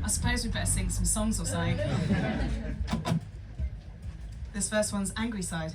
I suppose we better sing some songs or something. This first one's Angry Side.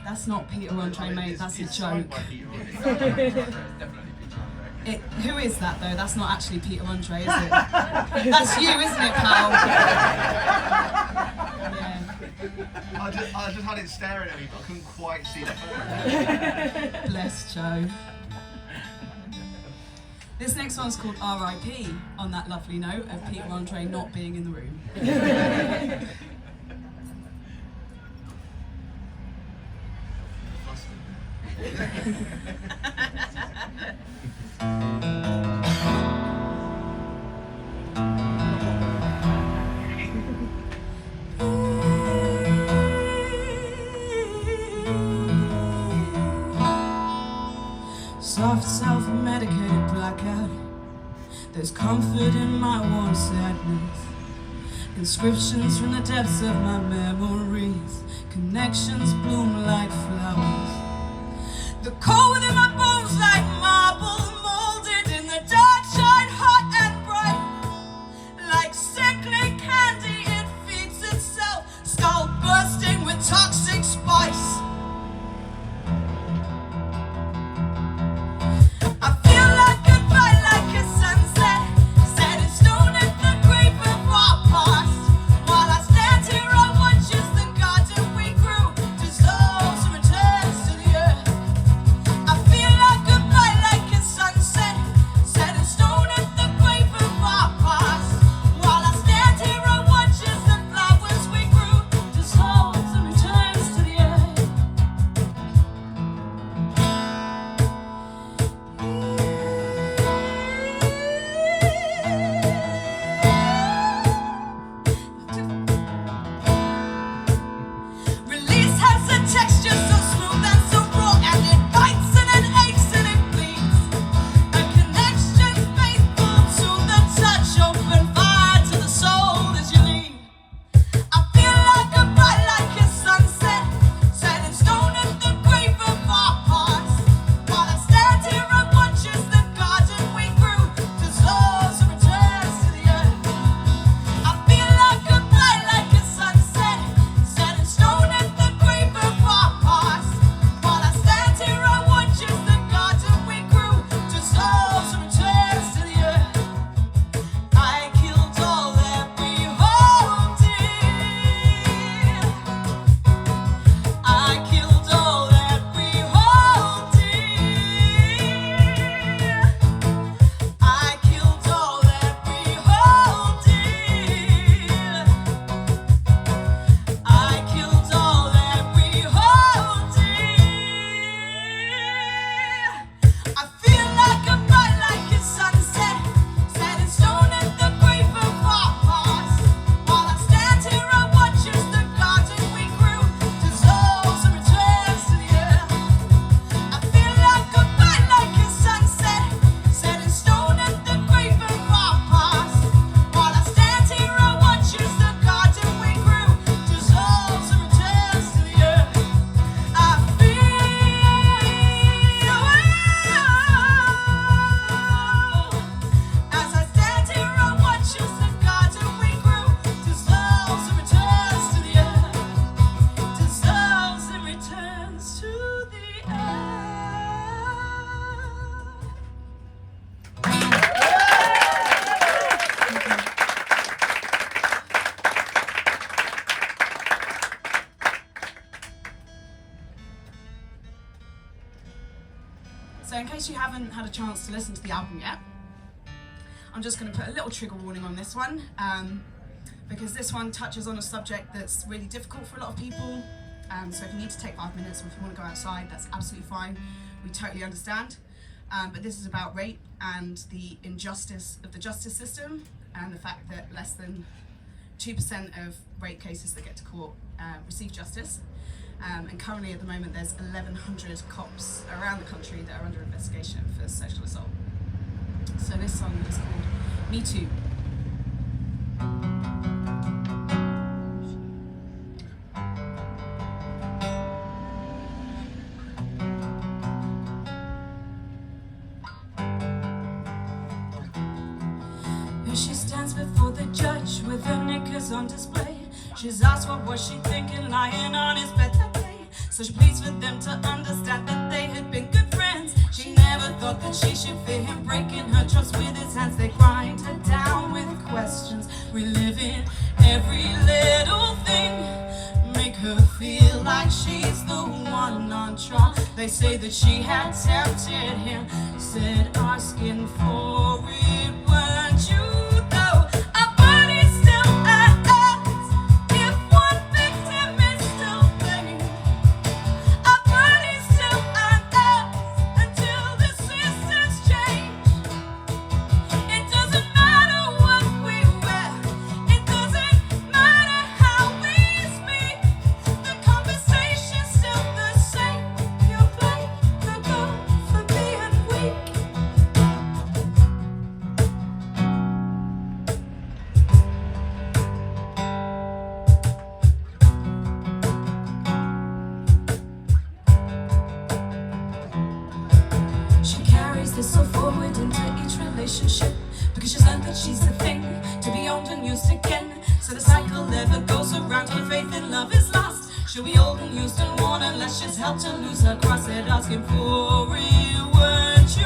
That's not Peter Andre, mate, that's a joke. Who is that though? That's not actually Peter Andre, is it? That's you, isn't it, pal? Yeah. I just had it staring at me, but I couldn't quite see the photo. Bless Joe. This next one's called R.I.P. on that lovely note of Peter Andre not being in the room. Soft, self-medicated blackout. There's comfort in my warm sadness. Inscriptions from the depths of my memories. Connections bloom like flowers. The cold within my bones like marble, molded in the dark, shine hot and bright. Like sickly candy, it feeds itself, skull bursting with toxic spice. Turn So in case you haven't had a chance to listen to the album yet, I'm just going to put a little trigger warning on this one, because this one touches on a subject that's really difficult for a lot of people. So if you need to take 5 minutes or if you want to go outside, that's absolutely fine. We totally understand. But this is about rape and the injustice of the justice system and the fact that less than 2% of rape cases that get to court receive justice. And currently at the moment there's 1,100 cops around the country that are under investigation for sexual assault. So this song is called Me Too. She stands before the judge with her knickers on display. She's asked what was she thinking lying on his bed that day. So she pleads for them to understand that they had been good friends. She never thought that she should fear him breaking her trust with his hands. They grind her down with questions, reliving every little thing, make her feel like she's the one on trial. They say that she had tempted him, said asking for it, weren't you? So forward into each relationship, because she's learned that she's the thing to be owned and used again. So the cycle never goes around when faith in love is lost. She'll be old and used and worn unless she's helped to lose her cross. Said asking for it, weren't you?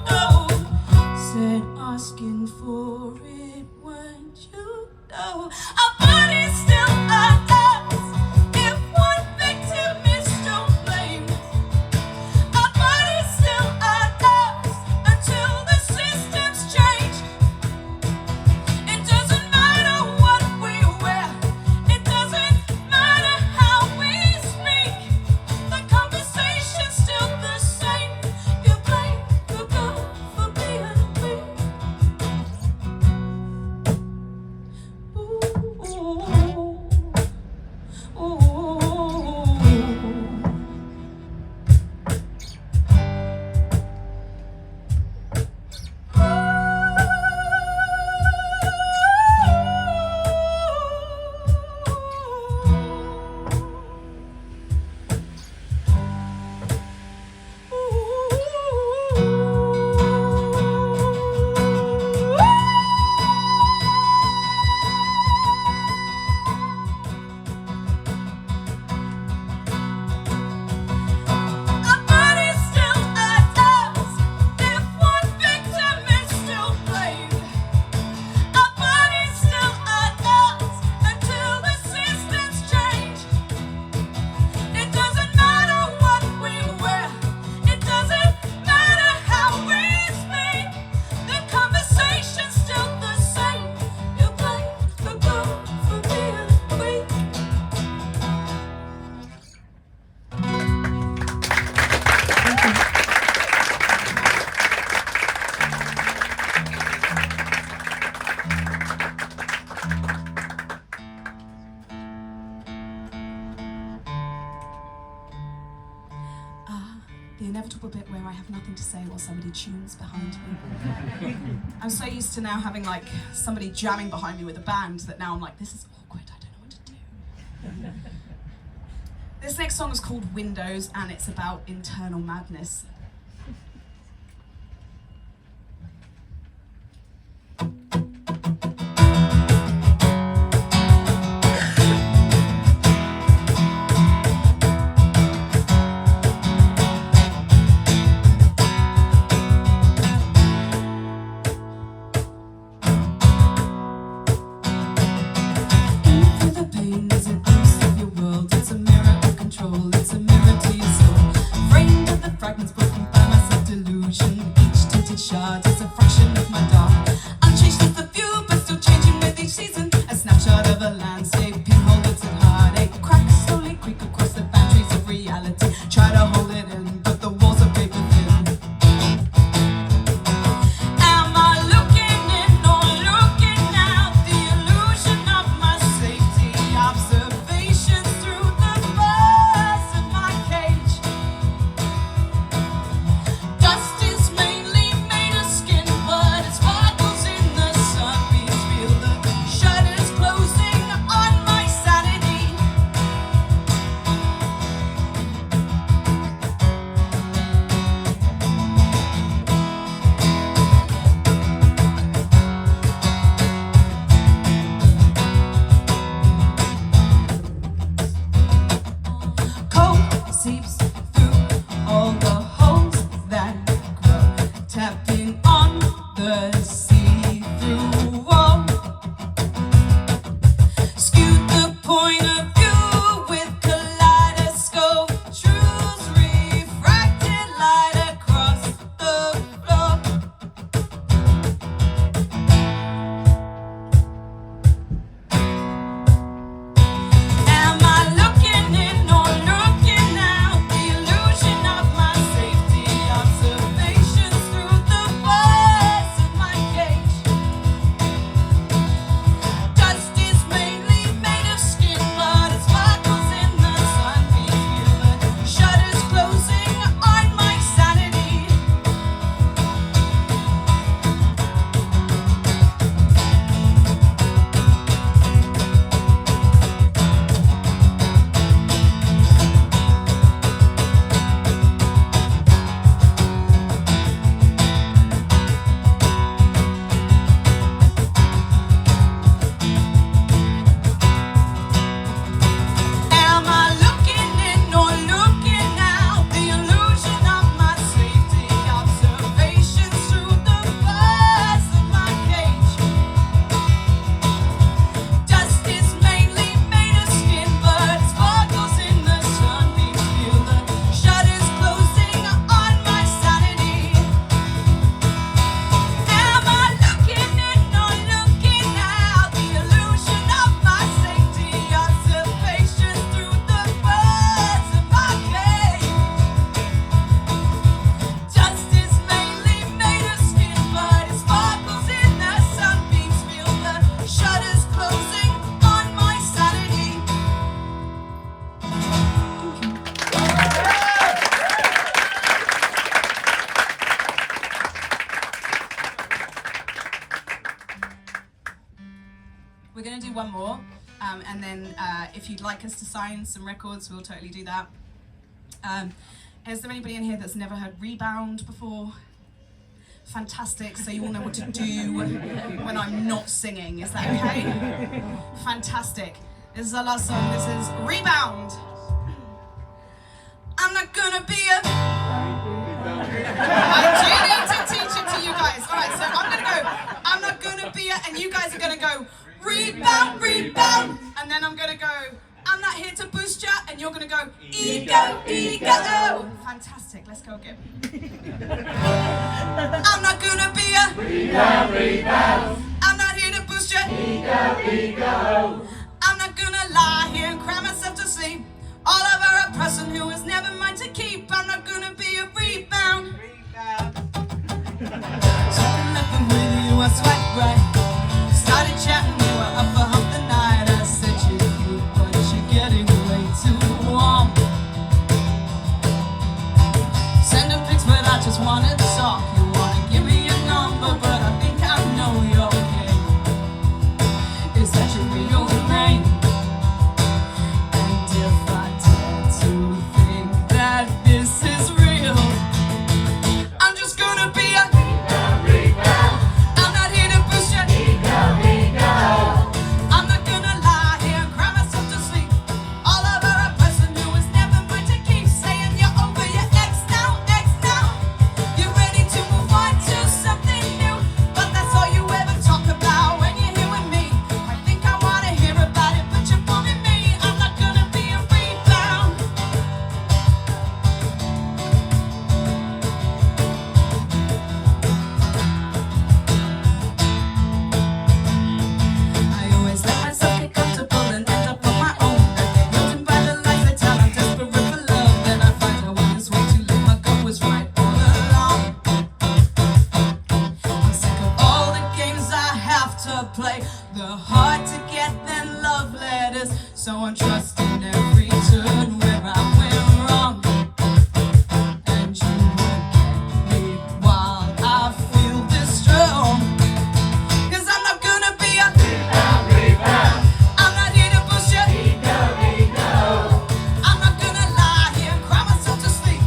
No. Said asking for it, weren't you? No. Our body's still on us. If one victim is to blame, our body's still on us. The inevitable bit where I have nothing to say while somebody tunes behind me. I'm so used to now having like somebody jamming behind me with a band that now I'm like, this is awkward, I don't know what to do. This next song is called Windows and it's about internal madness. It's a mirror to your soul, framed of the fragments. you'd like us to sign some records, we'll totally do that. Is there anybody in here that's never heard Rebound before? Fantastic, so you all know what to do when I'm not singing, is that okay? Fantastic. This is our last song, this is Rebound. I'm not gonna be a... I do need to teach it to you guys. Alright, so I'm gonna go, I'm not gonna be a... And you guys are gonna go, rebound, rebound. And then I'm gonna go, I'm not here to boost ya. And you're gonna go, ego, ego. Fantastic, let's go again. I'm not gonna be a... Rebound, rebound. I'm not here to boost ya. Ego, ego. I'm not gonna lie here and cry myself to sleep. All over a person who is never mine to keep. I'm not gonna be a rebound. Something happened with you, I swiped right. Started chatting, you were up for half the night. I said you're cute, but you're getting way too warm. Sending pics, but I just wanted to talk. You wanna give me your number, but I think I know your name. Is that your real name? This is real. I'm just gonna be a rebound, rebound. I'm not here to boost ya. Ego, ego. I'm not gonna lie here and cry myself to sleep. All over a person who was never mine to keep. Saying you're over your ex now, ex now. You're ready to move on to something new. But that's all you ever talk about when you're here with me. I think I wanna hear about it, but you're bombing me. I'm not gonna be a rebound. Play the hard to get then love letters, so I'm trusting every turn where I went wrong, and you won't get me while I feel this strong, 'cause I'm not gonna be a rebound, rebound. I'm not here to push ya. Ego, ego. I'm not gonna lie here and cry myself to sleep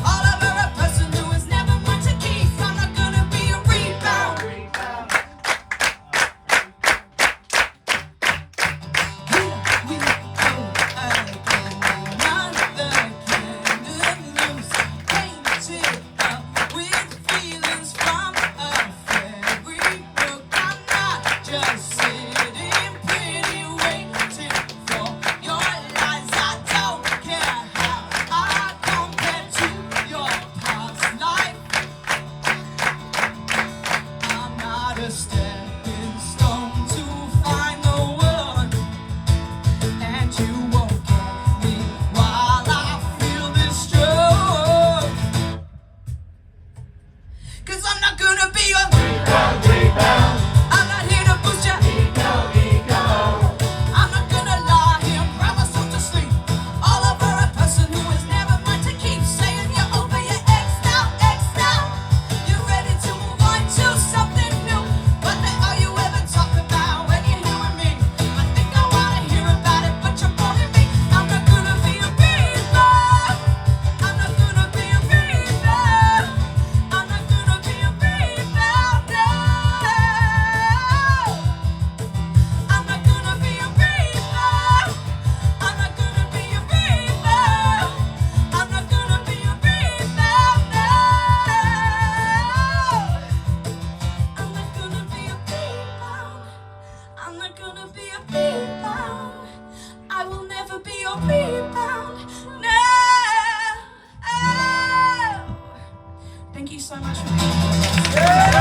all over a person who is never mine to keep. I'm not gonna be a rebound. Thank you so much for being here.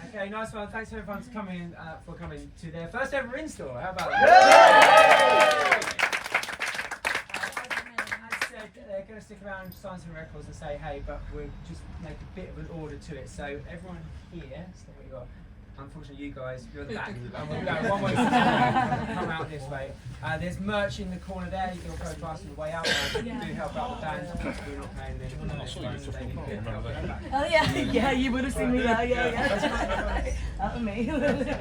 Okay, nice one. Thanks everyone for coming to their first ever in-store. How about that? As said, they're going to stick around, sign some records and say hey, but we'll just make a bit of an order to it. So everyone here, so what you got? unfortunately, you guys, you're the back. And we'll go one way to come out this way. There's merch in the corner there. You can go past on the way out. Do help out the band. We're not paying anything on this one, so they need help at the back. Oh yeah, yeah, you would have seen me there. Yeah. That was me.